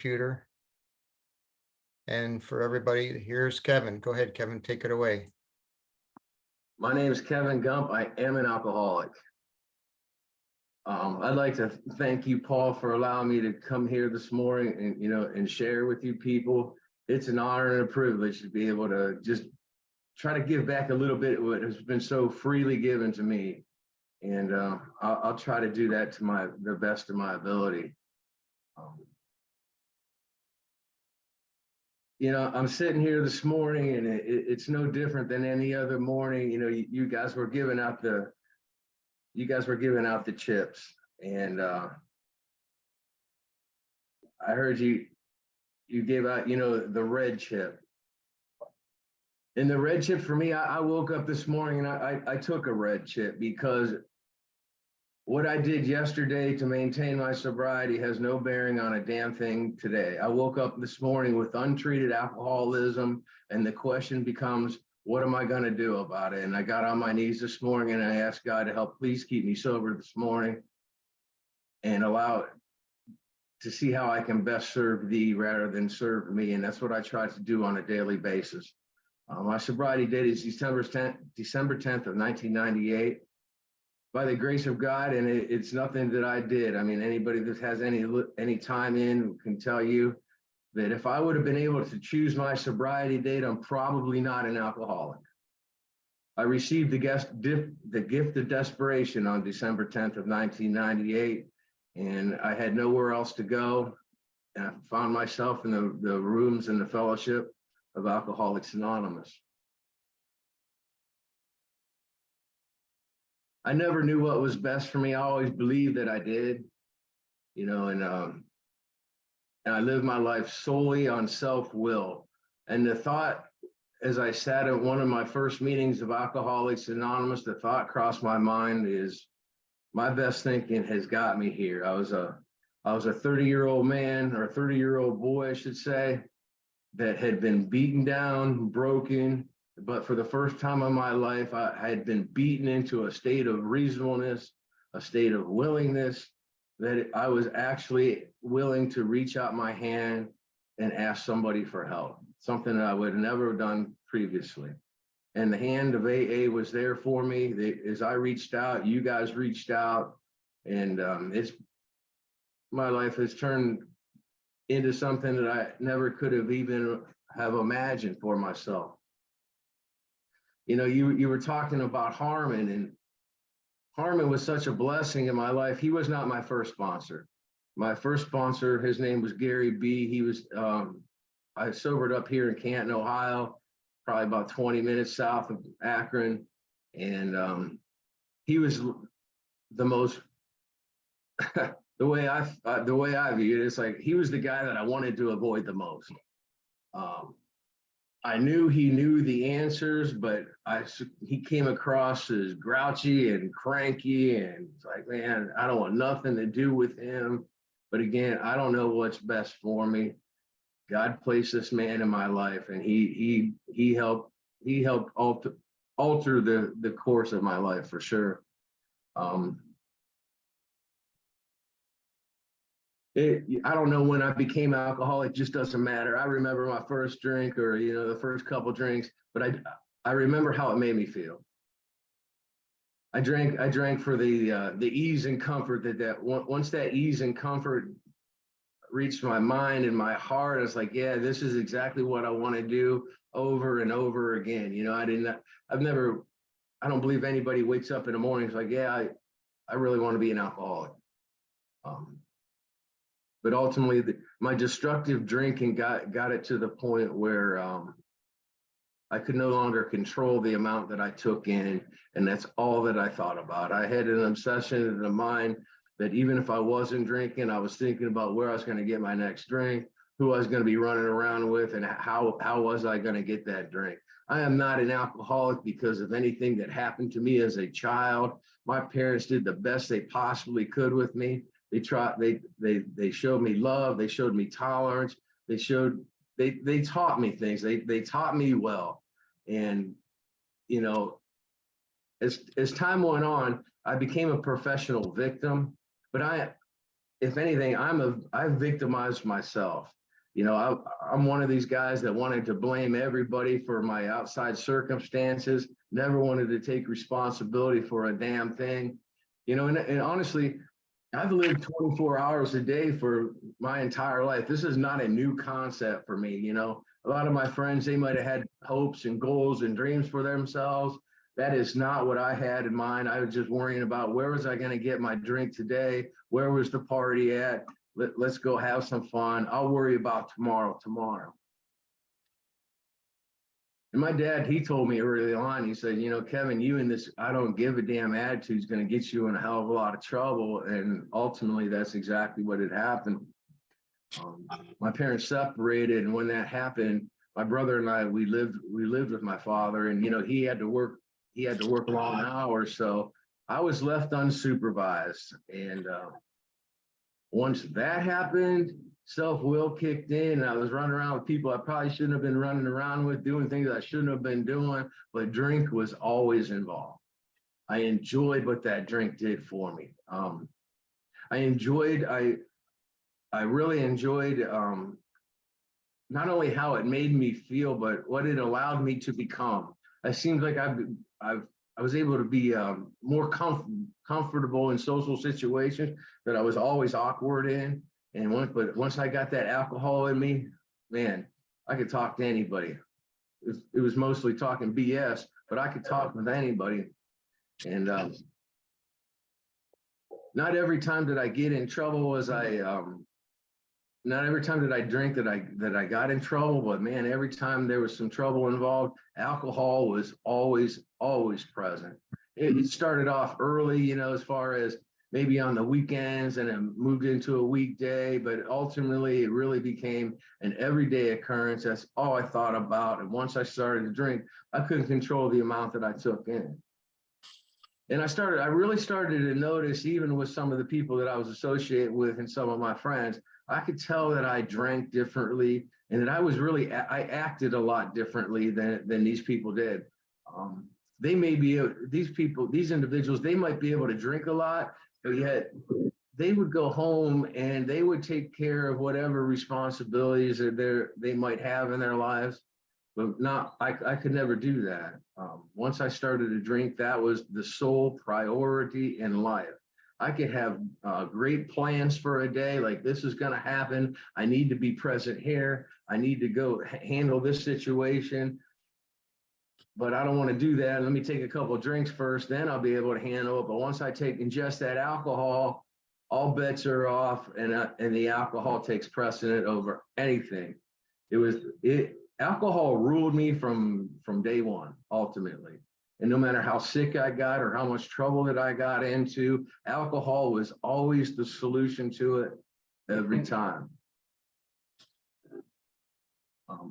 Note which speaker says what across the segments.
Speaker 1: computer. And for everybody, here's Kevin. Go ahead, Kevin, take it away.
Speaker 2: My name is Kevin Gump. I am an alcoholic. I'd like to thank you, Paul, for allowing me to come here this morning and share with you people. It's an honor and a privilege to be able to just try to give back a little bit of what has been so freely given to me. And I'll try to do that to the best of my ability. I'm sitting here this morning, and it's no different than any other morning. You guys were giving out the chips, and I heard you gave out the red chip. And the red chip for me, I woke up this morning and I took a red chip, because what I did yesterday to maintain my sobriety has no bearing on a damn thing today. I woke up this morning with untreated alcoholism, and the question becomes, what am I going to do about it? And I got on my knees this morning and I asked God to help please keep me sober this morning and allow to see how I can best serve thee rather than serve me. And that's what I try to do on a daily basis. My sobriety date is December 10th of 1998. By the grace of God, and it's nothing that I did. I mean, anybody that has any time in can tell you that if I would have been able to choose my sobriety date, I'm probably not an alcoholic. I received the gift of desperation on December 10th of 1998, and I had nowhere else to go. And I found myself in the rooms and the fellowship of Alcoholics Anonymous. I never knew what was best for me. I always believed that I did, and I lived my life solely on self-will. And the thought, as I sat at one of my first meetings of Alcoholics Anonymous, the thought crossed my mind is, my best thinking has got me here. I was a 30-year-old man, or a 30-year-old boy, I should say, that had been beaten down, broken. But for the first time in my life, I had been beaten into a state of reasonableness, a state of willingness, that I was actually willing to reach out my hand and ask somebody for help, something that I would have never done previously. And the hand of AA was there for me. As I reached out, you guys reached out, and my life has turned into something that I never could have even have imagined for myself. You were talking about Harmon, and Harmon was such a blessing in my life. He was not my first sponsor. My first sponsor, his name was Gary B. He was, I sobered up here in Canton, Ohio, probably about 20 minutes south of Akron. And he was the most, the way I view it, it's like he was the guy that I wanted to avoid the most. I knew he knew the answers, but he came across as grouchy and cranky, and it's like, man, I don't want nothing to do with him. But again, I don't know what's best for me. God placed this man in my life, and he helped alter the course of my life for sure. I don't know when I became alcoholic, just doesn't matter. I remember my first drink, or the first couple drinks, but I remember how it made me feel. I drank for the ease and comfort that once that ease and comfort reached my mind and my heart, I was like, yeah, this is exactly what I want to do over and over again. I don't believe anybody wakes up in the morning and is like, yeah, I really want to be an alcoholic. But ultimately, my destructive drinking got it to the point where I could no longer control the amount that I took in, and that's all that I thought about. I had an obsession in the mind that even if I wasn't drinking, I was thinking about where I was going to get my next drink, who I was going to be running around with, and how was I going to get that drink. I am not an alcoholic because of anything that happened to me as a child. My parents did the best they possibly could with me. They showed me love. They showed me tolerance. They taught me things. They taught me well. And, as time went on, I became a professional victim, but if anything, I victimized myself. You know, I'm one of these guys that wanted to blame everybody for my outside circumstances, never wanted to take responsibility for a damn thing. You know, and honestly, I've lived 24 hours a day for my entire life. This is not a new concept for me. You know, a lot of my friends, they might have had hopes and goals and dreams for themselves. That is not what I had in mind. I was just worrying about where was I going to get my drink today? Where was the party at? Let's go have some fun. I'll worry about tomorrow. And my dad, he told me early on, he said, you know, Kevin, you and this I don't give a damn attitude is going to get you in a hell of a lot of trouble. And ultimately, that's exactly what had happened. My parents separated, and when that happened, my brother and I we lived with my father, and you know he had to work long hours, so I was left unsupervised. And once that happened, self will kicked in, and I was running around with people I probably shouldn't have been running around with, doing things I shouldn't have been doing. But drink was always involved. I enjoyed what that drink did for me. I enjoyed I really enjoyed not only how it made me feel, but what it allowed me to become. It seems like I've I was able to be more comfortable in social situations that I was always awkward in. And once I got that alcohol in me, man, I could talk to anybody. It was mostly talking BS, but I could talk with anybody. And not every time did I get in trouble was I not every time did I drink that I got in trouble, but man, every time there was some trouble involved, alcohol was always present. It started off early, you know, as far as maybe on the weekends, and it moved into a weekday, but ultimately it really became an everyday occurrence. That's all I thought about. And once I started to drink, I couldn't control the amount that I took in. And I really started to notice, even with some of the people that I was associated with and some of my friends, I could tell that I drank differently, and that I acted a lot differently than these people did. They may be, these individuals, they might be able to drink a lot, but yet they would go home and they would take care of whatever responsibilities that they might have in their lives. But I could never do that. Once I started to drink, that was the sole priority in life. I could have great plans for a day, like this is going to happen. I need to be present here. I need to go handle this situation, but I don't want to do that. Let me take a couple of drinks first, then I'll be able to handle it. But once I ingest that alcohol, all bets are off, and the alcohol takes precedent over anything. Alcohol ruled me from day one, ultimately. And no matter how sick I got or how much trouble that I got into, alcohol was always the solution to it every time.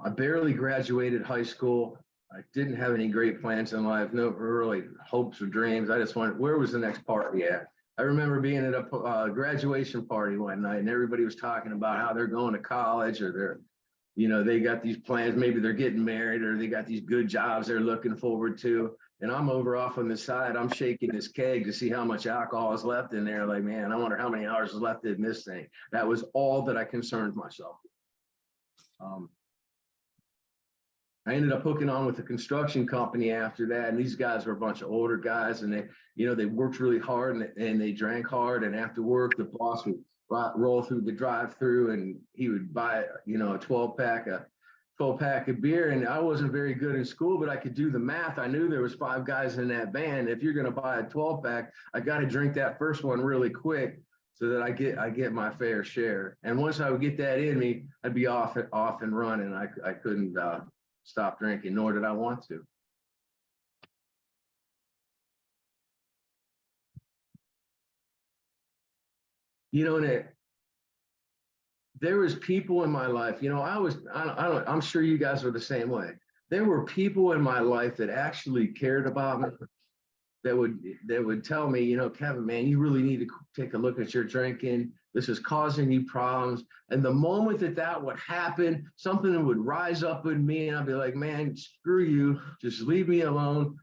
Speaker 2: I barely graduated high school. I didn't have any great plans in life, no really hopes or dreams. I just wanted, where was the next party at? I remember being at a graduation party one night, and everybody was talking about how they're going to college, or they got these plans. Maybe they're getting married, or they got these good jobs they're looking forward to. And I'm over off on the side. I'm shaking this keg to see how much alcohol is left in there. Like, man, I wonder how many hours is left in this thing. That was all that I concerned myself with. I ended up hooking on with a construction company after that. And these guys were a bunch of older guys, and they worked really hard, and they drank hard. And after work, the boss would roll through the drive-through, and he would buy, a 12-pack of beer. And I wasn't very good in school, but I could do the math. I knew there was 5 guys in that band. If you're going to buy a 12-pack, I got to drink that first one really quick so that I get my fair share. And once I would get that in me, I'd be off and running. I couldn't stop drinking, nor did I want to. And there was people in my life, I'm sure you guys are the same way. There were people in my life that actually cared about me, that would tell me, Kevin, man, you really need to take a look at your drinking. This is causing you problems. And the moment that would happen, something would rise up in me, and I'd be like, man, screw you. Just leave me alone.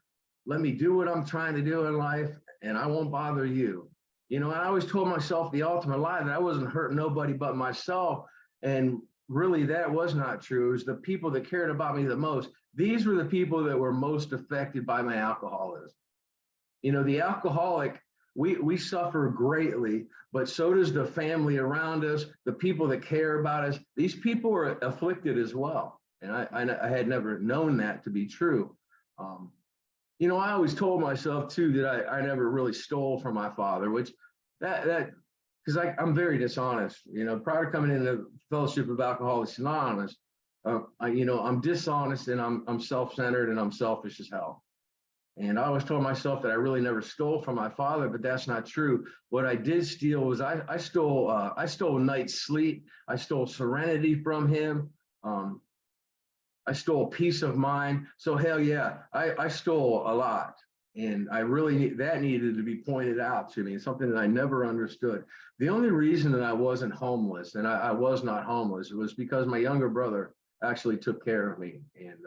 Speaker 2: Let me do what I'm trying to do in life, and I won't bother you. You know, I always told myself the ultimate lie that I wasn't hurting nobody but myself. And really, that was not true. It was the people that cared about me the most. These were the people that were most affected by my alcoholism. You know, the alcoholic, we suffer greatly, but so does the family around us, the people that care about us. These people are afflicted as well. And I had never known that to be true. Um, you know, I always told myself too that I never really stole from my father, which that because I'm very dishonest. You know, prior to coming into Fellowship of Alcoholics Anonymous, you know, I'm dishonest and I'm self-centered and I'm selfish as hell. And I always told myself that I really never stole from my father, but that's not true. What I did steal was I stole night's sleep. I stole serenity from him. Um, I stole peace of mind. So hell yeah, I stole a lot. And I really that needed to be pointed out to me, something that I never understood. The only reason that I wasn't homeless, and I was not homeless, was because my younger brother actually took care of me. And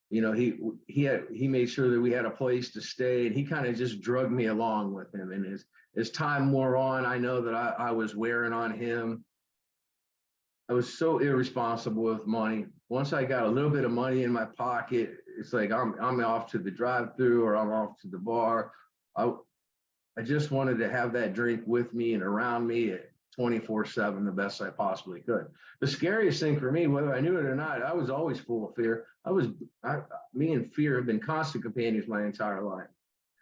Speaker 2: you know, he made sure that we had a place to stay, and he kind of just drugged me along with him. And as time wore on, I know that I was wearing on him. I was so irresponsible with money. Once I got a little bit of money in my pocket, it's like I'm off to the drive-through or I'm off to the bar. I I just wanted to have that drink with me and around me at 24/7 the best I possibly could. The scariest thing for me, whether I knew it or not, I was always full of fear. Me and fear have been constant companions my entire life.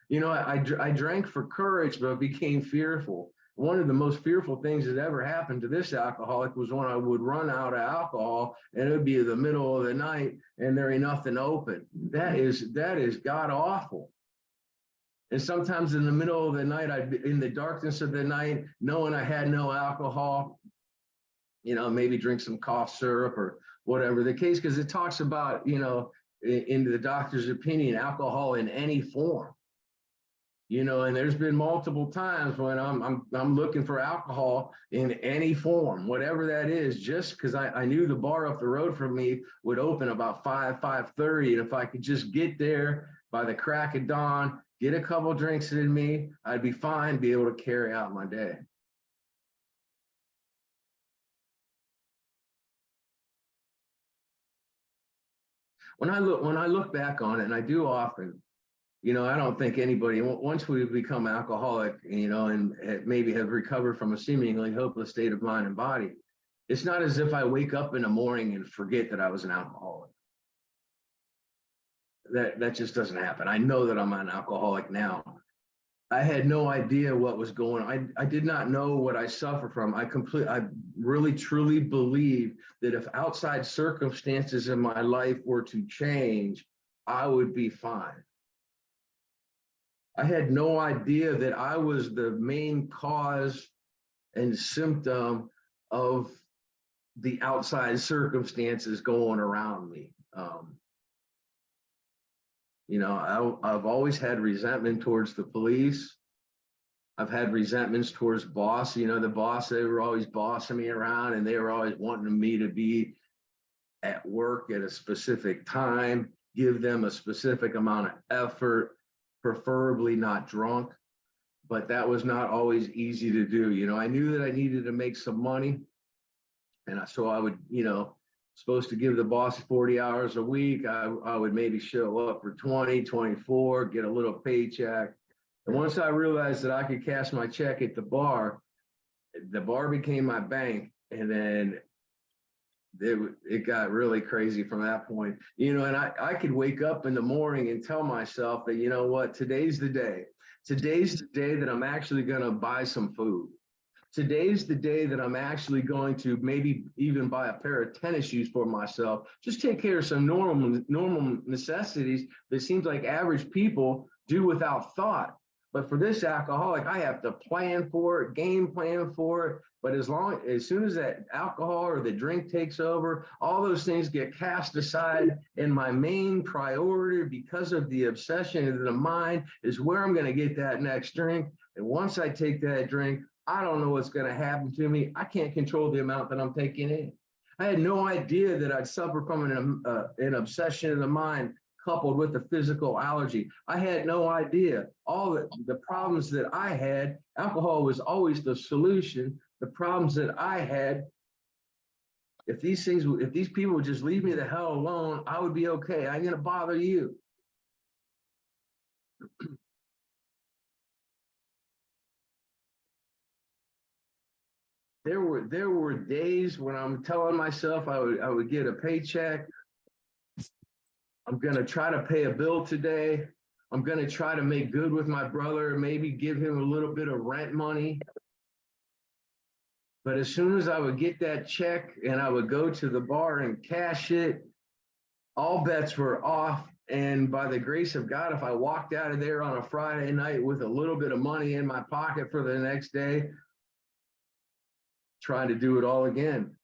Speaker 2: You know, I drank for courage, but became fearful. One of the most fearful things that ever happened to this alcoholic was when I would run out of alcohol and it would be the middle of the night and there ain't nothing open. That is god awful. And sometimes in the middle of the night, I'd be in the darkness of the night, knowing I had no alcohol, you know, maybe drink some cough syrup or whatever the case, because it talks about, you know, in the doctor's opinion, alcohol in any form. You know, and there's been multiple times when I'm looking for alcohol in any form, whatever that is, just because I knew the bar up the road from me would open about 5:30, and if I could just get there by the crack of dawn, get a couple drinks in me, I'd be fine, be able to carry out my day. When I look back on it, and I do often, you know, I don't think anybody, once we become alcoholic, you know, and maybe have recovered from a seemingly hopeless state of mind and body, it's not as if I wake up in the morning and forget that I was an alcoholic. That just doesn't happen. I know that I'm an alcoholic now. I had no idea what was going on. I did not know what I suffer from. I really truly believe that if outside circumstances in my life were to change, I would be fine. I had no idea that I was the main cause and symptom of the outside circumstances going around me. You know, I've always had resentment towards the police. I've had resentments towards boss. You know, the boss, they were always bossing me around and they were always wanting me to be at work at a specific time, give them a specific amount of effort, preferably not drunk. But that was not always easy to do. You know, I knew that I needed to make some money. And so I would, you know, supposed to give the boss 40 hours a week. I would maybe show up for 20, 24, get a little paycheck. And once I realized that I could cash my check at the bar became my bank. And then it got really crazy from that point, you know, and I could wake up in the morning and tell myself that, you know what, today's the day. Today's the day that I'm actually going to buy some food. Today's the day that I'm actually going to maybe even buy a pair of tennis shoes for myself. Just take care of some normal necessities that seems like average people do without thought. But for this alcoholic, I have to plan for it, game plan for it. But as soon as that alcohol or the drink takes over, all those things get cast aside. And my main priority, because of the obsession of the mind, is where I'm going to get that next drink. And once I take that drink, I don't know what's going to happen to me. I can't control the amount that I'm taking in. I had no idea that I'd suffer from an obsession of the mind coupled with the physical allergy. I had no idea. All the problems that I had, alcohol was always the solution. The problems that I had, if these people would just leave me the hell alone, I would be okay. I ain't gonna bother you. There were days when I'm telling myself I would get a paycheck. I'm gonna try to pay a bill today. I'm gonna try to make good with my brother, maybe give him a little bit of rent money. But as soon as I would get that check and I would go to the bar and cash it, all bets were off. And by the grace of God, if I walked out of there on a Friday night with a little bit of money in my pocket for the next day, trying to do it all again.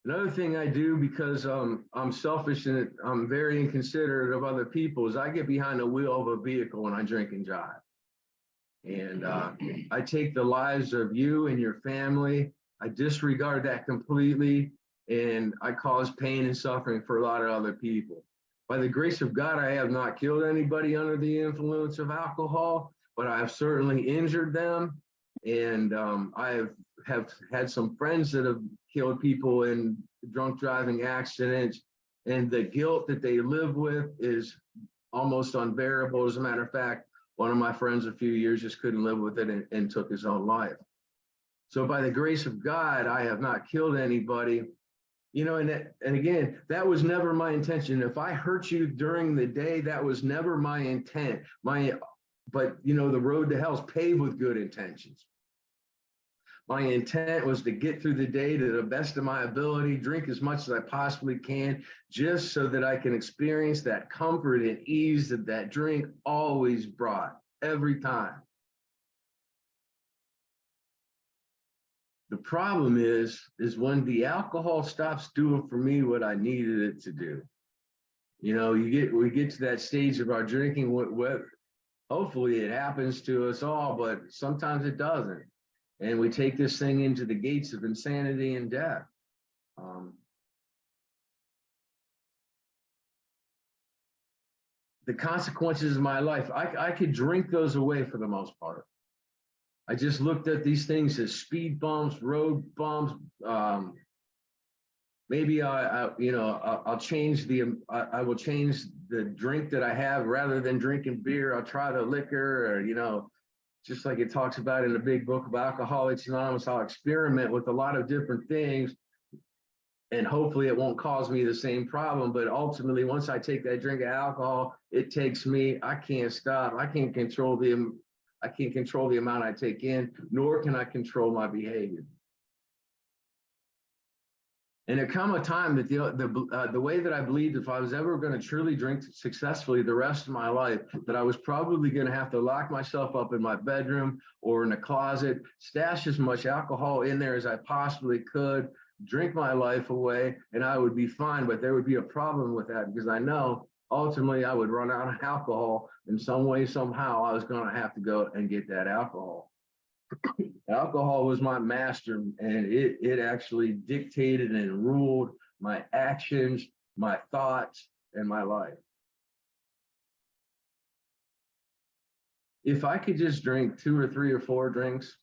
Speaker 2: Another thing I do, because I'm selfish and I'm very inconsiderate of other people, is I get behind the wheel of a vehicle when I drink and drive. And I take the lives of you and your family. I disregard that completely, and I cause pain and suffering for a lot of other people. By the grace of God, I have not killed anybody under the influence of alcohol, but I have certainly injured them. And I have had some friends that have killed people in drunk driving accidents, and the guilt that they live with is almost unbearable. As a matter of fact, one of my friends a few years just couldn't live with it and took his own life. So by the grace of God, I have not killed anybody. You know, and again, that was never my intention. If I hurt you during the day, that was never my intent. But you know, the road to hell is paved with good intentions. My intent was to get through the day to the best of my ability, drink as much as I possibly can, just so that I can experience that comfort and ease that that drink always brought, every time. The problem is when the alcohol stops doing for me what I needed it to do. You know, we get to that stage of our drinking, what hopefully it happens to us all, but sometimes it doesn't. And we take this thing into the gates of insanity and death. The consequences of my life, I could drink those away for the most part. I just looked at these things as speed bumps, road bumps. Maybe I'll change I will change the drink that I have. Rather than drinking beer, I'll try the liquor, or just like it talks about in the big book of Alcoholics Anonymous, I'll experiment with a lot of different things, and hopefully it won't cause me the same problem. But ultimately, once I take that drink of alcohol, it takes me, I can't stop. I can't control the amount I take in, nor can I control my behavior. And there come a time that the way that I believed, if I was ever going to truly drink successfully the rest of my life, that I was probably going to have to lock myself up in my bedroom or in a closet, stash as much alcohol in there as I possibly could, drink my life away, and I would be fine. But there would be a problem with that, because I know ultimately I would run out of alcohol in some way, somehow. I was going to have to go and get that alcohol. Alcohol was my master, and it actually dictated and ruled my actions, my thoughts, and my life. If I could just drink 2 or 3 or 4 drinks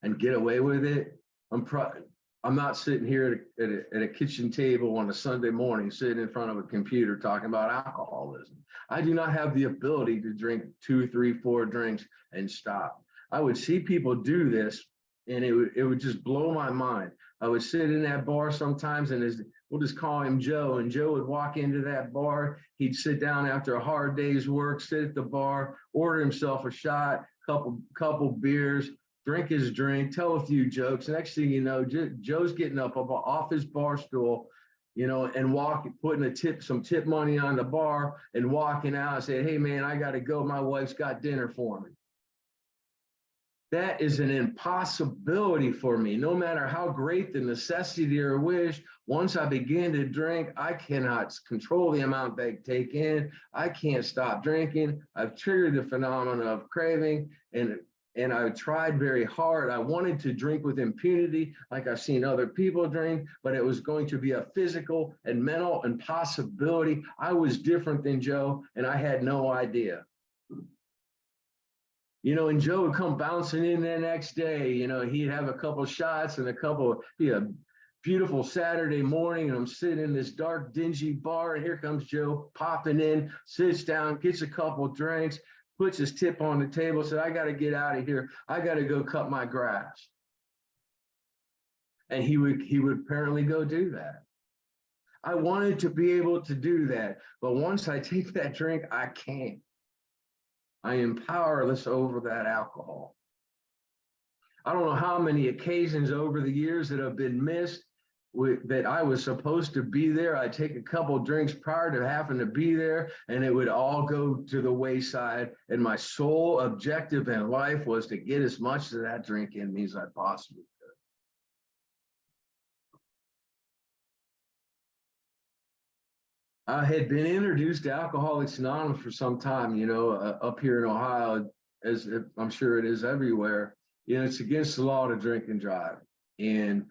Speaker 2: and get away with it, I'm not sitting here at a kitchen table on a Sunday morning, sitting in front of a computer talking about alcoholism. I do not have the ability to drink 2, 3, 4 drinks and stop. I would see people do this, and it would just blow my mind. I would sit in that bar sometimes, and we'll just call him Joe, and Joe would walk into that bar. He'd sit down after a hard day's work, sit at the bar, order himself a shot, couple beers, drink his drink, tell a few jokes. Next thing you know, Joe's getting up off his bar stool, and putting some tip money on the bar and walking out and saying, "Hey man, I got to go. My wife's got dinner for me." That is an impossibility for me. No matter how great the necessity or wish, once I begin to drink, I cannot control the amount they take in. I can't stop drinking. I've triggered the phenomenon of craving, and and I tried very hard. I wanted to drink with impunity, like I've seen other people drink, but it was going to be a physical and mental impossibility. I was different than Joe, and I had no idea. And Joe would come bouncing in the next day. He'd have a couple shots and be a beautiful Saturday morning, and I'm sitting in this dark, dingy bar, and here comes Joe popping in, sits down, gets a couple drinks, puts his tip on the table, said, I got to get out of here. I got to go cut my grass. And he would apparently go do that. I wanted to be able to do that, but once I take that drink, I can't. I am powerless over that alcohol. I don't know how many occasions over the years that have been missed that I was supposed to be there. I'd take a couple drinks prior to having to be there, and it would all go to the wayside. And my sole objective in life was to get as much of that drink in me as I possibly could. I had been introduced to Alcoholics Anonymous for some time, up here in Ohio, as I'm sure it is everywhere. It's against the law to drink and drive. And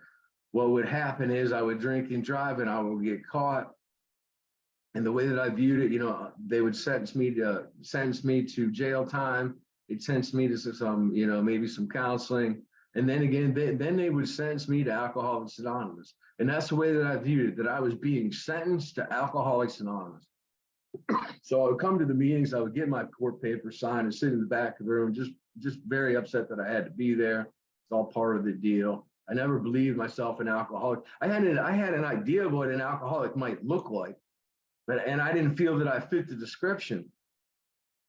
Speaker 2: what would happen is I would drink and drive and I would get caught. And the way that I viewed it, they would sentence me to jail time. They'd sentence me to some, maybe some counseling. And then again, then they would sentence me to Alcoholics Anonymous. And that's the way that I viewed it, that I was being sentenced to Alcoholics Anonymous. So I would come to the meetings, I would get my court paper signed and sit in the back of the room, just very upset that I had to be there. It's all part of the deal. I never believed myself an alcoholic. I had an idea of what an alcoholic might look like, and I didn't feel that I fit the description.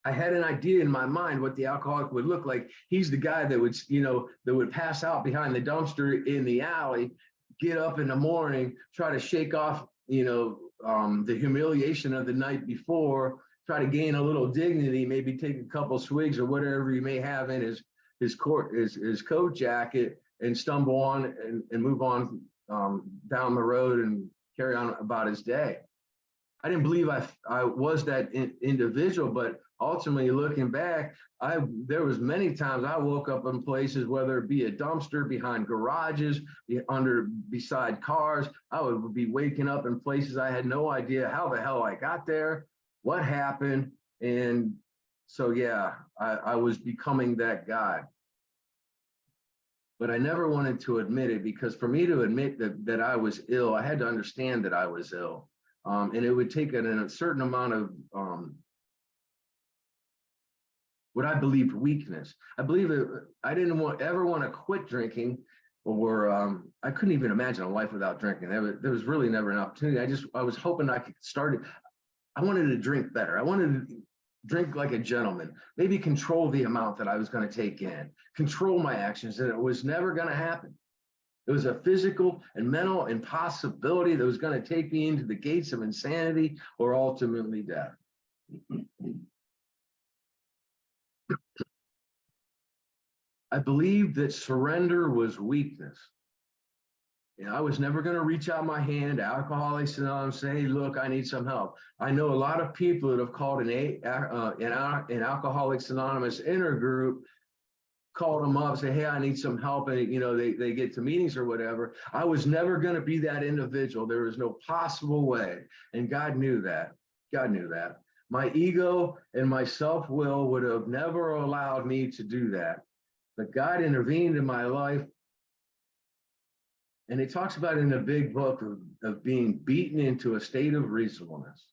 Speaker 2: I had an idea in my mind what the alcoholic would look like. He's the guy that would pass out behind the dumpster in the alley, get up in the morning, try to shake off, the humiliation of the night before, try to gain a little dignity, maybe take a couple swigs or whatever he may have in his coat jacket, and stumble on and move on down the road and carry on about his day. I didn't believe I was that individual, but ultimately looking back, there was many times I woke up in places, whether it be a dumpster, behind garages, beside cars. I would be waking up in places I had no idea how the hell I got there, what happened. And so, yeah, I was becoming that guy. But I never wanted to admit it, because for me to admit that I was ill, I had to understand that I was ill. And it would take a certain amount of what I believed weakness. I believe I didn't ever want to quit drinking, or I couldn't even imagine a life without drinking. There was really never an opportunity. I was hoping I could start it. I wanted to drink better. I wanted to drink like a gentleman, maybe control the amount that I was going to take in, control my actions, and it was never going to happen. It was a physical and mental impossibility that was going to take me into the gates of insanity or ultimately death. I believed that surrender was weakness. I was never going to reach out my hand to Alcoholics Anonymous and say, hey, look, I need some help. I know a lot of people that have called an Alcoholics Anonymous intergroup, called them up, say, hey, I need some help. And, they get to meetings or whatever. I was never going to be that individual. There was no possible way. And God knew that. God knew that. My ego and my self-will would have never allowed me to do that. But God intervened in my life. And it talks about in the big book of being beaten into a state of reasonableness.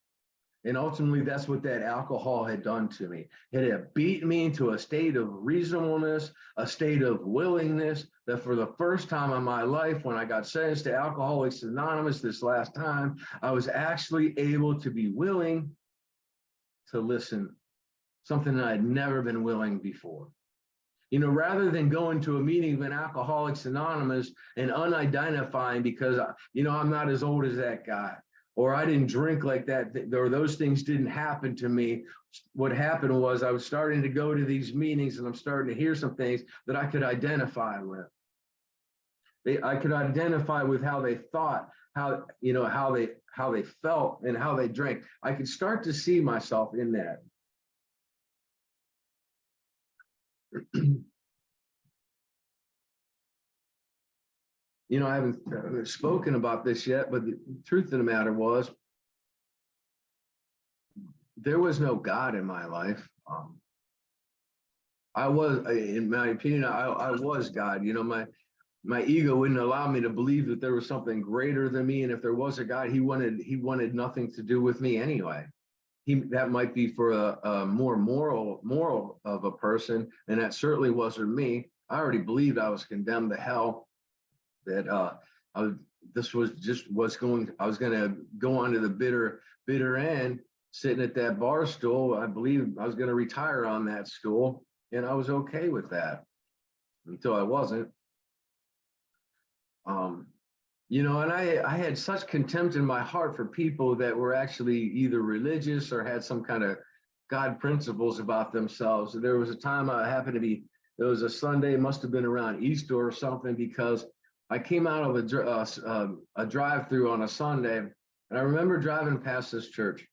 Speaker 2: And ultimately, that's what that alcohol had done to me. It had beaten me into a state of reasonableness, a state of willingness, that for the first time in my life, when I got sentenced to Alcoholics Anonymous this last time, I was actually able to be willing to listen, something that I'd never been willing before. Rather than going to a meeting of an Alcoholics Anonymous and unidentifying because, I'm not as old as that guy, or I didn't drink like that, or those things didn't happen to me. What happened was I was starting to go to these meetings and I'm starting to hear some things that I could identify with. I could identify with how they thought, how they felt and how they drank. I could start to see myself in that. you know, I haven't spoken about this yet, but the truth of the matter was, there was no God in my life. I was, in my opinion, I was God. You know, my ego wouldn't allow me to believe that there was something greater than me, and if there was a God, he wanted nothing to do with me anyway. That might be for a more moral of a person, and that certainly wasn't me. I already believed I was condemned to hell. That I was, this was just what's going. I was going to go on to the bitter end, sitting at that bar stool. I believe I was going to retire on that stool, and I was okay with that until I wasn't. Um, you know, and I had such contempt in my heart for people that were actually either religious or had some kind of God principles about themselves. There was a time I happened to be, it was a Sunday, it must have been around Easter or something, because I came out of a drive-through on a Sunday, and I remember driving past this church.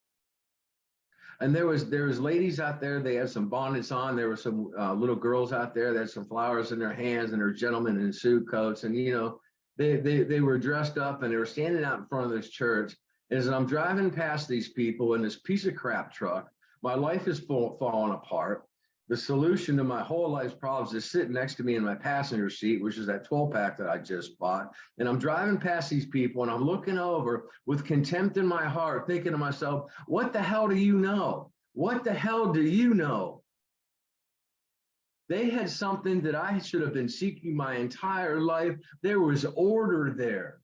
Speaker 2: And there was ladies out there. They had some bonnets on. There were some little girls out there that had some flowers in their hands, and there were gentlemen in suit coats. And you know, they were dressed up, and they were standing out in front of this church. As I'm driving past these people in this piece of crap truck, my life is falling apart. The solution to my whole life's problems is sitting next to me in my passenger seat, which is that 12-pack that I just bought. And I'm driving past these people, and I'm looking over with contempt in my heart, thinking to myself, what the hell do you know? What the hell do you know? They had something that I should have been seeking my entire life. There was order there.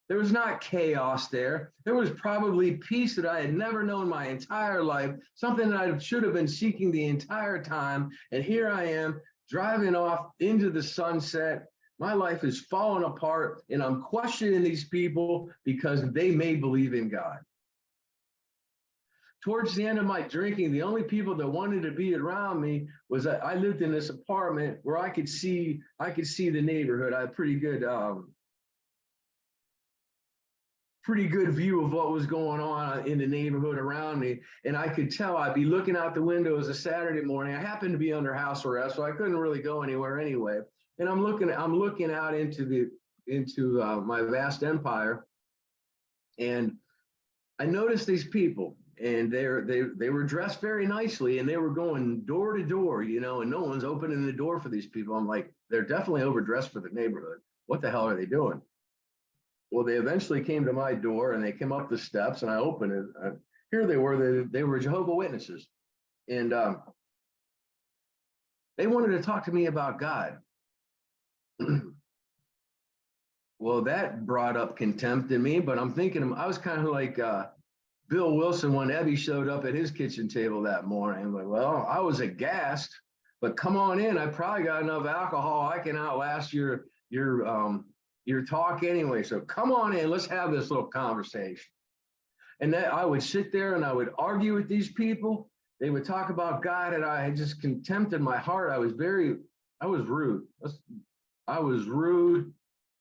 Speaker 2: There was not chaos there. There was probably peace that I had never known my entire life, something that I should have been seeking the entire time. And here I am driving off into the sunset. My life is falling apart, and I'm questioning these people because they may believe in God. Towards the end of my drinking, the only people that wanted to be around me was that I lived in this apartment where I could see the neighborhood. I had pretty good view of what was going on in the neighborhood around me. And I could tell. I'd be looking out the window as a Saturday morning. I happened to be under house arrest, so I couldn't really go anywhere anyway. And I'm looking out into my vast empire, and I noticed these people, and they were dressed very nicely, and they were going door to door, you know, and no one's opening the door for these people. I'm like, they're definitely overdressed for the neighborhood. What the hell are they doing? Well, they eventually came to my door, and they came up the steps, and I opened it. Here they were. They were Jehovah's Witnesses, and they wanted to talk to me about God. Well, that brought up contempt in me, but I'm thinking I was kind of like Bill Wilson when Ebby showed up at his kitchen table that morning. I'm like, well, I was aghast, but come on in. I probably got enough alcohol. I can outlast your talk anyway. So come on in. Let's have this little conversation. And that I would sit there and I would argue with these people. They would talk about God, and I had just contempt in my heart. I was rude. I was rude.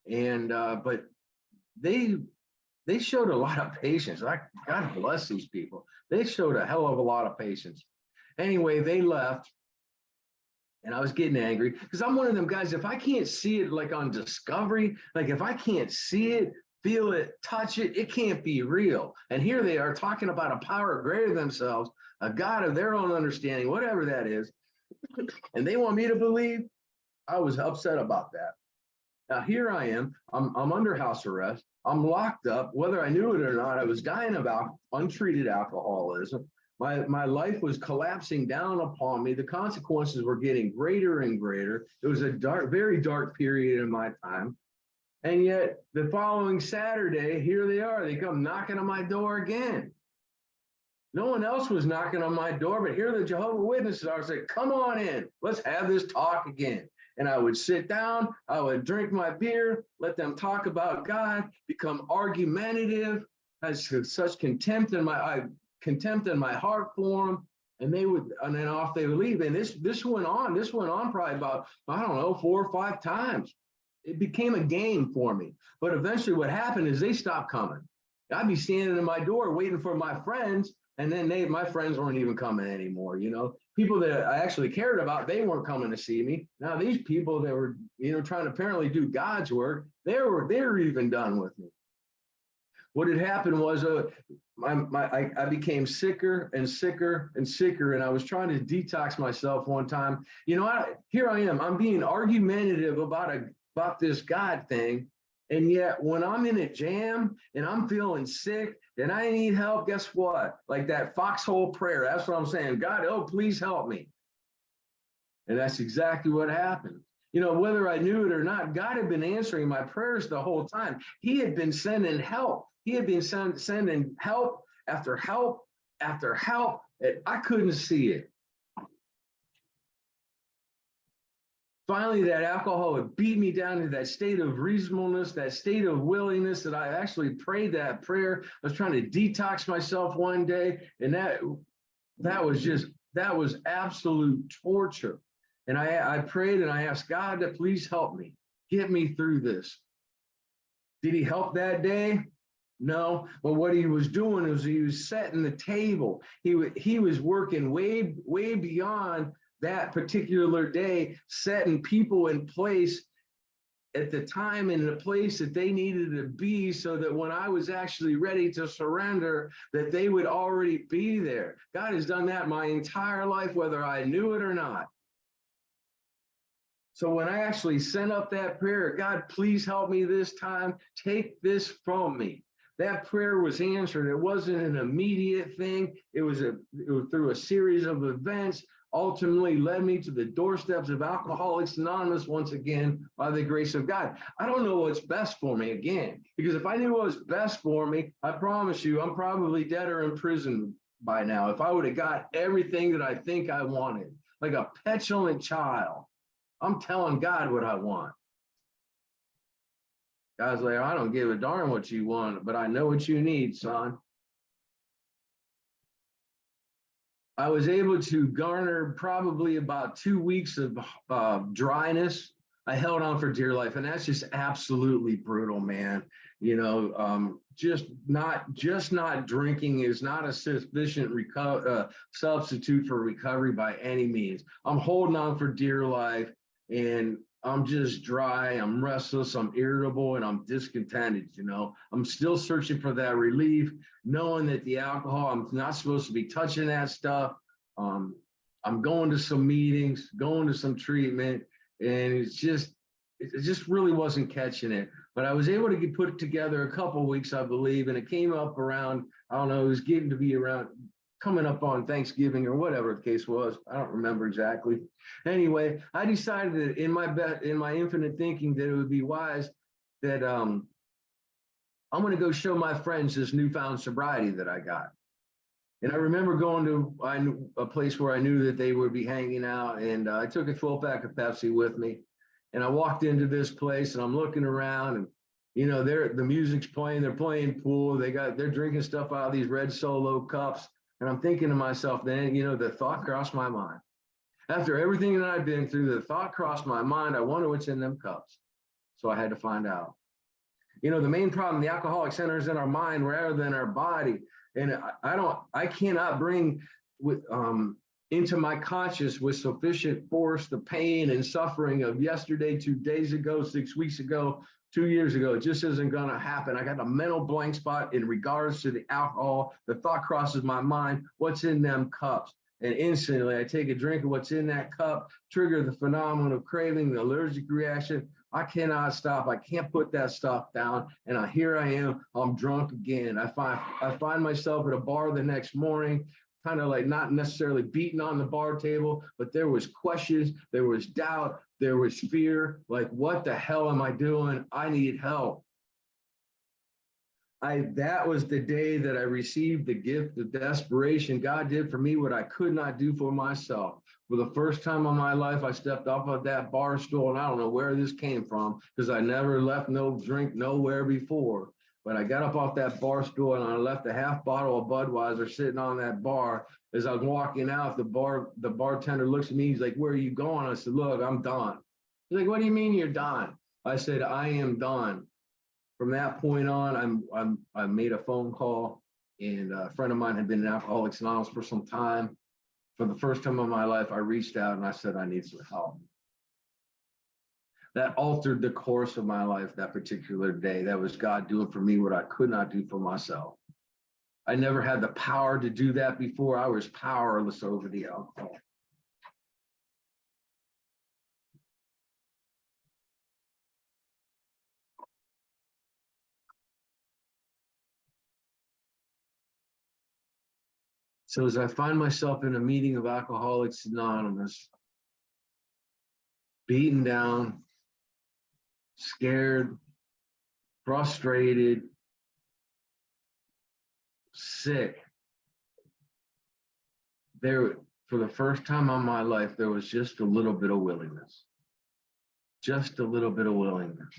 Speaker 2: And but they showed a lot of patience. God bless these people. They showed a hell of a lot of patience. Anyway, they left, and I was getting angry because I'm one of them guys. If I can't see it like on Discovery, like if I can't see it, feel it, touch it, it can't be real. And here they are talking about a power greater than themselves, a God of their own understanding, whatever that is, and they want me to believe. I was upset about that. Now here I am. I'm under house arrest. I'm locked up. Whether I knew it or not, I was dying of untreated alcoholism. My life was collapsing down upon me. The consequences were getting greater and greater. It was a very dark period in my time. And yet the following Saturday, here they are. They come knocking on my door again. No one else was knocking on my door, but here the Jehovah's Witnesses are saying, come on in. Let's have this talk again. And I would sit down, I would drink my beer, let them talk about God, become argumentative, had such contempt in my heart for them, and then off they would leave. And this went on probably about, I don't know, 4 or 5 times. It became a game for me. But eventually what happened is they stopped coming. I'd be standing in my door waiting for my friends, And then my friends weren't even coming anymore, you know. People that I actually cared about, they weren't coming to see me. Now these people that were, you know, trying to apparently do God's work, they were even done with me. What had happened was I became sicker and sicker and sicker, and I was trying to detox myself one time. You know, here I am. I'm being argumentative about this God thing, and yet when I'm in a jam and I'm feeling sick and I need help, guess what? Like that foxhole prayer. That's what I'm saying. God, oh, please help me. And that's exactly what happened. You know, whether I knew it or not, God had been answering my prayers the whole time. He had been sending help. He had been sending help after help after help, and I couldn't see it. Finally, that alcohol had beat me down to that state of reasonableness, that state of willingness that I actually prayed that prayer. I was trying to detox myself one day, and that was absolute torture. And I prayed and I asked God to please help me, get me through this. Did he help that day? No, but what he was doing was he was setting the table. He was working way beyond that particular day, setting people in place at the time and the place that they needed to be, so that when I was actually ready to surrender, that they would already be there. God has done that my entire life, whether I knew it or not. So when I actually sent up that prayer, God, please help me this time, take this from me. That prayer was answered. It wasn't an immediate thing. It was through a series of events, ultimately led me to the doorsteps of Alcoholics Anonymous once again, by the grace of God. I don't know what's best for me again, because if I knew what was best for me, I promise you, I'm probably dead or in prison by now. If I would have got everything that I think I wanted, like a petulant child, I'm telling God what I want. God's like, I don't give a darn what you want, but I know what you need, son. I was able to garner probably about 2 weeks of dryness. I held on for dear life, and that's just absolutely brutal, man. You know, just not drinking is not a sufficient substitute for recovery by any means. I'm holding on for dear life, and I'm just dry, I'm restless, I'm irritable, and I'm discontented, you know. I'm still searching for that relief, knowing that the alcohol, I'm not supposed to be touching that stuff. I'm going to some meetings, going to some treatment, and it just really wasn't catching it. But I was able to put together a couple of weeks, I believe, and it came up around, I don't know, it was getting to be around coming up on Thanksgiving or whatever the case was. I don't remember exactly. Anyway, I decided that in my infinite thinking that it would be wise that I'm going to go show my friends this newfound sobriety that I got. And I remember going to a place where I knew that they would be hanging out, and I took a 12-pack of Pepsi with me, and I walked into this place, and I'm looking around, and you know, the music's playing, they're playing pool, they're drinking stuff out of these red Solo cups. And I'm thinking to myself, then, you know, the thought crossed my mind. After everything that I've been through, the thought crossed my mind, I wonder what's in them cups. So I had to find out. You know, the main problem, the alcoholic center is in our mind rather than our body. And I cannot bring into my conscious with sufficient force the pain and suffering of yesterday, 2 days ago, 6 weeks ago, 2 years ago. It just isn't going to happen. I got a mental blank spot in regards to the alcohol. The thought crosses my mind, what's in them cups? And instantly I take a drink of what's in that cup, trigger the phenomenon of craving, the allergic reaction. I cannot stop. I can't put that stuff down. And here I am, I'm drunk again. I find myself at a bar the next morning, kind of like not necessarily beating on the bar table, but there was questions, there was doubt, there was fear, like, what the hell am I doing? I need help. That was the day that I received the gift of desperation. God did for me what I could not do for myself. For the first time in my life, I stepped off of that bar stool, and I don't know where this came from because I never left no drink nowhere before. But I got up off that bar stool and I left a half bottle of Budweiser sitting on that bar. As I was walking out, the bartender looks at me. He's like, "Where are you going?" I said, "Look, I'm done." He's like, "What do you mean you're done?" I said, "I am done." From that point on, I made a phone call. And a friend of mine had been in Alcoholics Anonymous for some time. For the first time in my life, I reached out and I said, I need some help. That altered the course of my life that particular day. That was God doing for me what I could not do for myself. I never had the power to do that before. I was powerless over the alcohol. So as I find myself in a meeting of Alcoholics Anonymous, beaten down, scared, frustrated, sick, there, for the first time in my life, there was just a little bit of willingness. Just a little bit of willingness.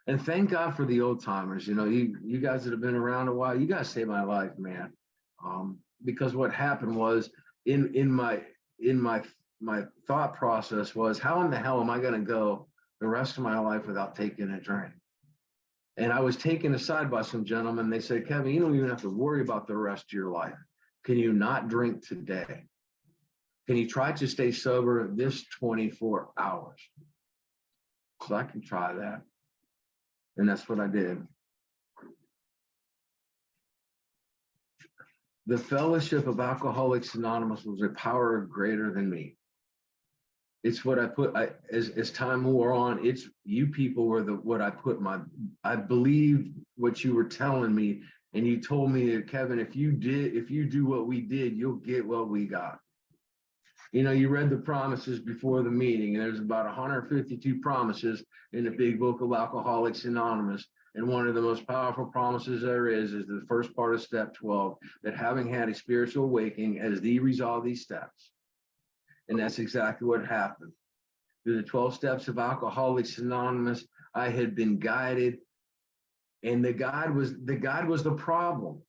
Speaker 2: And thank God for the old timers. You know, you guys that have been around a while, you guys saved my life, man. Because what happened was in my thought process was, how in the hell am I going to go the rest of my life without taking a drink? And I was taken aside by some gentlemen. They said, Kevin, you don't even have to worry about the rest of your life. Can you not drink today? Can you try to stay sober this 24 hours? So I can try that. And that's what I did. The fellowship of Alcoholics Anonymous was a power greater than me. It's what I put, as time wore on, it's you people were what I put I believed what you were telling me. And you told me that, Kevin, if you do what we did, you'll get what we got. You know, you read the promises before the meeting, and there's about 152 promises in the big book of Alcoholics Anonymous. And one of the most powerful promises there is the first part of step 12, that having had a spiritual awakening as thee resolve these steps. And that's exactly what happened. Through the 12 steps of Alcoholics Anonymous, I had been guided, and the guide was the problem.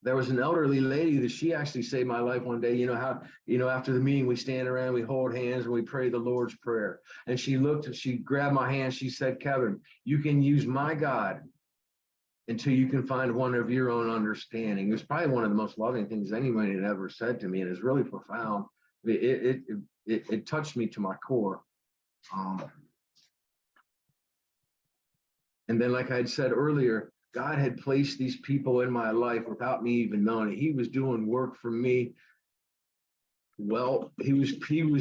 Speaker 2: There was an elderly lady that she actually saved my life one day. You know how, after the meeting, we stand around, we hold hands, and we pray the Lord's Prayer. And she grabbed my hand. She said, Kevin, you can use my God until you can find one of your own understanding. It was probably one of the most loving things anybody had ever said to me. And it's really profound. It touched me to my core. And then, like I had said earlier, God had placed these people in my life without me even knowing it. He was doing work for me. Well, he was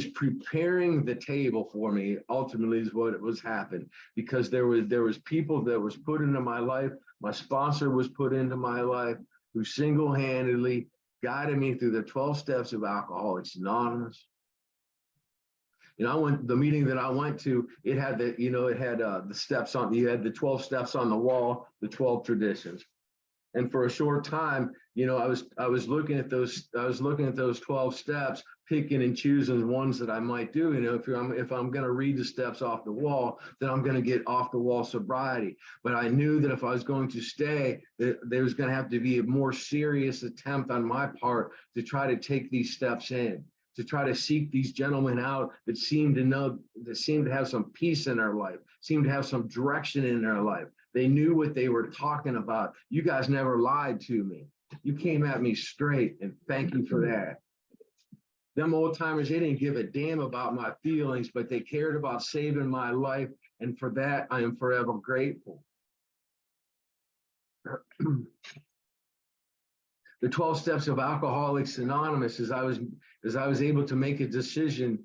Speaker 2: preparing the table for me. Ultimately, is what it was happened, because there was people that was put into my life. My sponsor was put into my life, who single-handedly guided me through the 12 steps of Alcoholics Anonymous. The meeting that I went to, it had the steps on, you had the 12 steps on the wall, the 12 traditions. And for a short time, I was looking at those 12 steps, picking and choosing ones that I might do. If I'm going to read the steps off the wall, then I'm going to get off the wall sobriety. But I knew that if I was going to stay, there was going to have to be a more serious attempt on my part to try to take these steps in, to try to seek these gentlemen out that seem to have some peace in their life, seem to have some direction in their life. They knew what they were talking about. You guys never lied to me. You came at me straight, and thank you for that. Them old timers, they didn't give a damn about my feelings, but they cared about saving my life. And for that, I am forever grateful. The 12 steps of Alcoholics Anonymous, as I was able to make a decision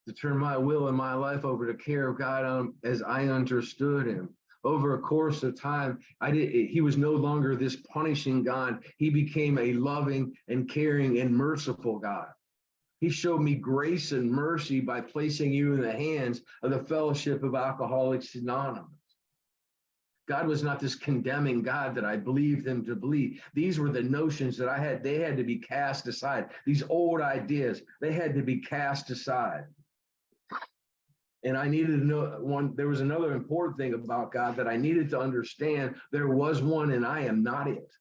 Speaker 2: to turn my will and my life over to care of God as I understood him. Over a course of time, he was no longer this punishing God. He became a loving and caring and merciful God. He showed me grace and mercy by placing you in the hands of the fellowship of Alcoholics Anonymous. God was not this condemning God that I believed him to believe. These were the notions that they had to be cast aside. These old ideas, they had to be cast aside. And I needed to know there was another important thing about God that I needed to understand. There was one, and I am not it.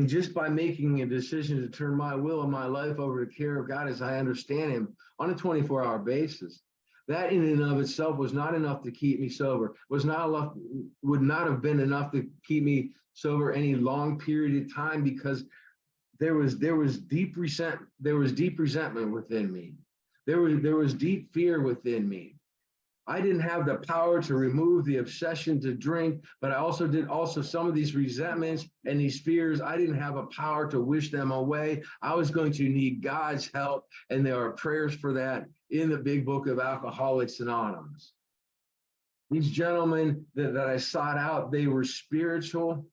Speaker 2: Just by making a decision to turn my will and my life over to the care of God as I understand him on a 24-hour basis, That in and of itself was not enough to keep me sober, was not enough, would not have been enough to keep me sober any long period of time, because there was deep resentment within me. There was deep fear within me. I didn't have the power to remove the obsession to drink, but I also did some of these resentments and these fears. I didn't have a power to wish them away. I was going to need God's help, and there are prayers for that in the big book of Alcoholics Anonymous. These gentlemen that I sought out, they were spiritual.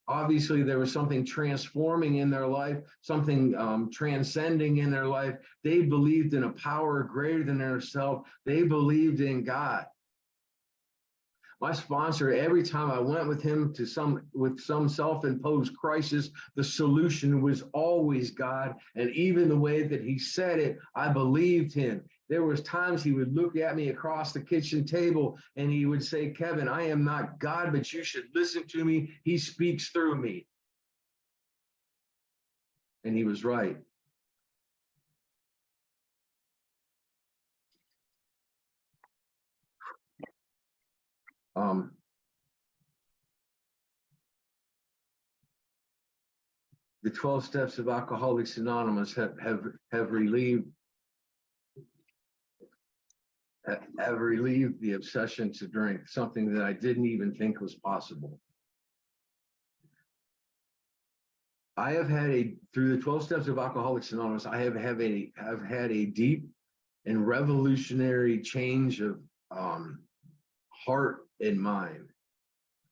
Speaker 2: Obviously there was something transforming in their life, something transcending in their life. They believed in a power greater than themselves. They believed in God. My sponsor, every time I went with him to some self-imposed crisis, the solution was always God. And even the way that he said it, I believed him. There was times he would look at me across the kitchen table and he would say, Kevin, I am not God, but you should listen to me. He speaks through me. And he was right. The 12 steps of Alcoholics Anonymous have relieved the obsession to drink, something that I didn't even think was possible. I have had through the 12 steps of Alcoholics Anonymous, I have had a deep and revolutionary change of heart and mind.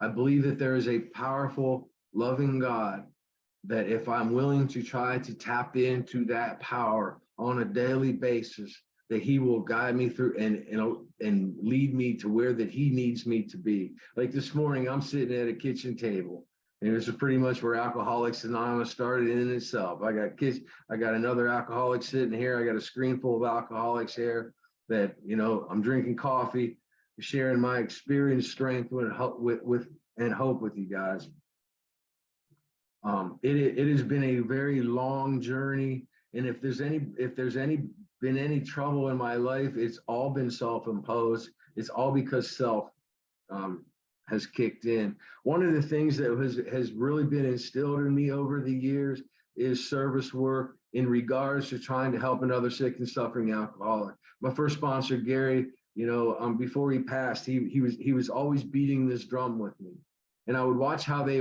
Speaker 2: I believe that there is a powerful, loving God that if I'm willing to try to tap into that power on a daily basis, that he will guide me through and lead me to where that he needs me to be. Like this morning, I'm sitting at a kitchen table, and this is pretty much where Alcoholics Anonymous started in itself. I got another alcoholic sitting here. I got a screen full of alcoholics here that, I'm drinking coffee, sharing my experience, strength, and hope with you guys. It has been a very long journey, and if there's been any trouble in my life, it's all been self-imposed. It's all because self has kicked in. One of the things that has really been instilled in me over the years is service work in regards to trying to help another sick and suffering alcoholic. My first sponsor, Gary, before he passed, he was always beating this drum with me. And I would watch how they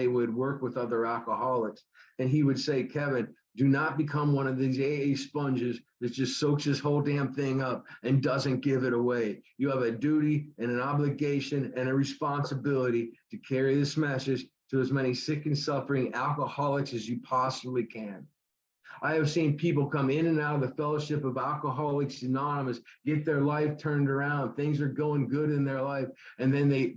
Speaker 2: would work with other alcoholics. And he would say, Kevin, do not become one of these AA sponges that just soaks this whole damn thing up and doesn't give it away. You have a duty and an obligation and a responsibility to carry this message to as many sick and suffering alcoholics as you possibly can. I have seen people come in and out of the Fellowship of Alcoholics Anonymous, get their life turned around. Things are going good in their life, and then they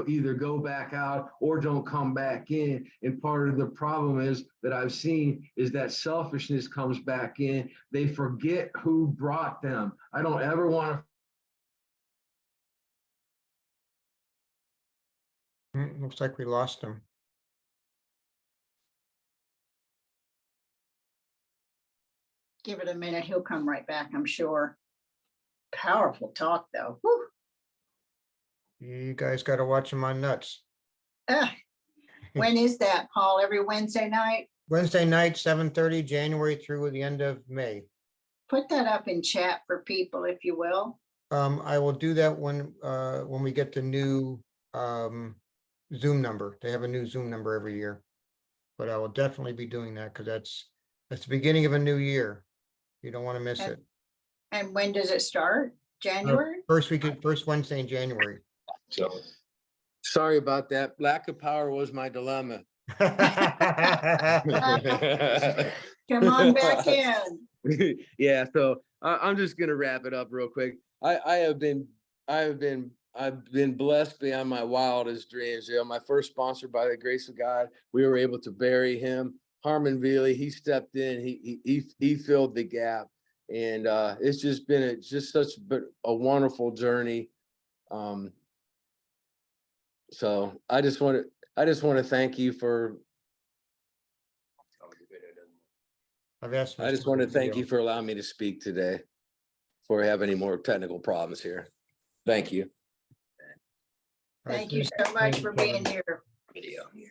Speaker 2: either go back out or don't come back in. And part of the problem is that I've seen is that selfishness comes back in. They forget who brought them. I don't ever want
Speaker 1: to. Looks like we lost him.
Speaker 3: Give it a minute, he'll come right back, I'm sure. Powerful talk, though. Whew.
Speaker 1: You guys got to watch him on Nuts.
Speaker 3: When is that, Paul? Every Wednesday night?
Speaker 1: Wednesday night, 7:30, January through the end of May.
Speaker 3: Put that up in chat for people, if you will.
Speaker 1: I will do that when we get the new Zoom number. They have a new Zoom number every year, but I will definitely be doing that because that's the beginning of a new year. You don't want to miss it.
Speaker 3: And when does it start? January?
Speaker 1: First Wednesday in January.
Speaker 2: So sorry about that. Lack of power was my dilemma.
Speaker 3: Come on back in.
Speaker 2: Yeah, so I'm just gonna wrap it up real quick. I've been blessed beyond my wildest dreams. My first sponsor, by the grace of God, we were able to bury him. Harmon Veely, he stepped in, he filled the gap, and it's just been such a wonderful journey. So I just want to thank you for
Speaker 1: I've asked.
Speaker 4: I just
Speaker 1: Mr.
Speaker 4: want to thank
Speaker 1: Gordillo.
Speaker 4: you for allowing me to speak today. Before we have any more technical problems here. Thank you.
Speaker 1: All right,
Speaker 3: Thank you
Speaker 1: thank-
Speaker 3: so much
Speaker 1: thank you,
Speaker 3: for
Speaker 1: Kevin.
Speaker 3: being here.
Speaker 4: Video here.